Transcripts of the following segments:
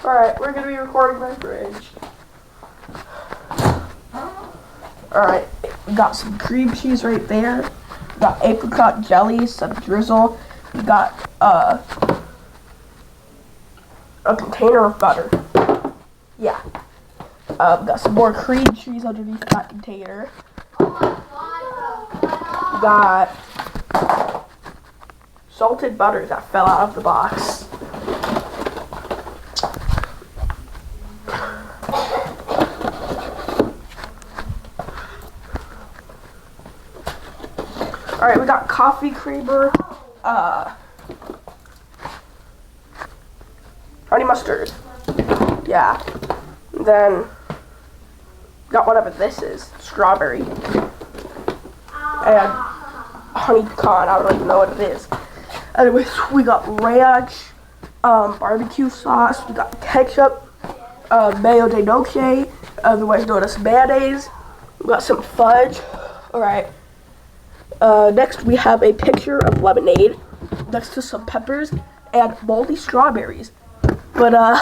Alright, we're gonna be recording my fridge. Alright, we got some cream cheese right there. We got apricot jelly, some drizzle. We got a container of butter. Yeah. We got some more cream cheese underneath that container. We got salted butter that fell out of the box. Alright, we got coffee creamer, honey mustard, yeah, and then got whatever this is, strawberry, and honey pecan, I don't even know what it is. Anyways, we got ranch, barbecue sauce, we got ketchup, mayo de noche, otherwise known as mayonnaise, we got some fudge. Alright. Next we have a picture of lemonade next to some peppers and moldy strawberries. But I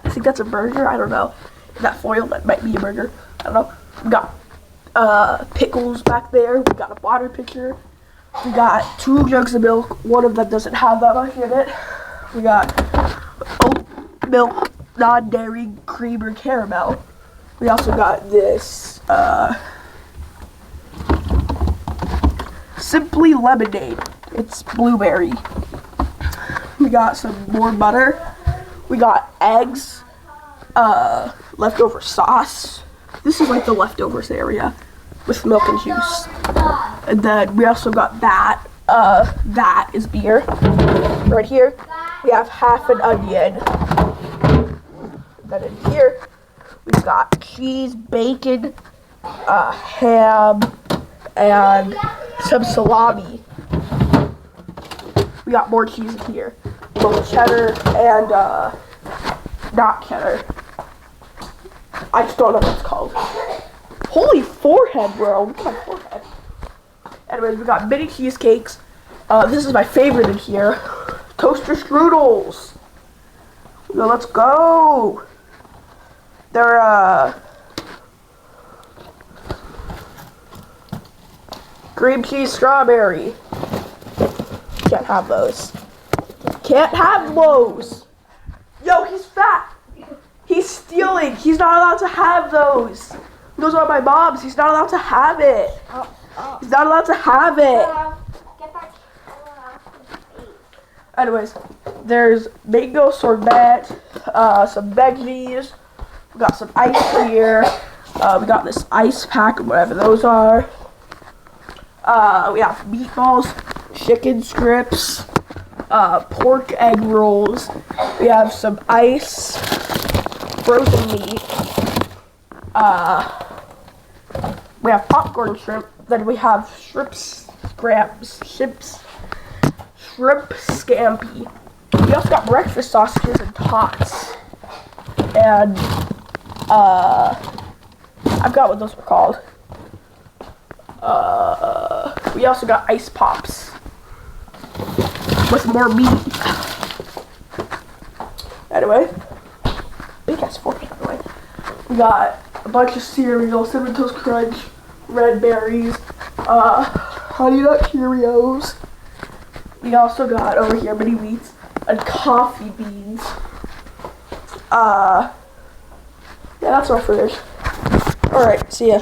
think that's a burger. I don't know. That foil, that might be a burger. I don't know. We got pickles back there. We got a water pitcher. We got 2 jugs of milk. One of them doesn't have that much in it. We got oat milk, non-dairy cream or caramel. We also got this Simply Lemonade. It's blueberry. We got some more butter. We got eggs, leftover sauce. This is like the leftovers area with milk and juice. And then we also got that. That is beer. Right here, we have half an onion. Then in here, we've got cheese, bacon, ham, and some salami. We got more cheese in here, both cheddar and not cheddar. I just don't know what it's called. Holy forehead, bro! Look at my forehead. Anyways, we got mini cheesecakes. This is my favorite in here. Toaster strudels. So let's go. They're cream cheese strawberry. Can't have those. Can't have those. Yo, he's fat. He's stealing. He's not allowed to have those. Those are my mom's. He's not allowed to have it. He's not allowed to have it. Anyways, there's mango sorbet, some veggies. We got some ice here. We got this ice pack, whatever those are. We have meatballs, chicken strips, pork egg rolls. We have some ice, frozen meat. We have popcorn shrimp. Then we have shrimp scampi. We also got breakfast sausages and tots. And I forgot what those were called. We also got ice pops with more meat. Anyway, big ass fork, by the way. We got a bunch of cereal, Cinnamon Toast Crunch, Red Berries, Honey Nut Cheerios. We also got over here mini wheats and coffee beans. Yeah, that's our fridge. Alright, see ya.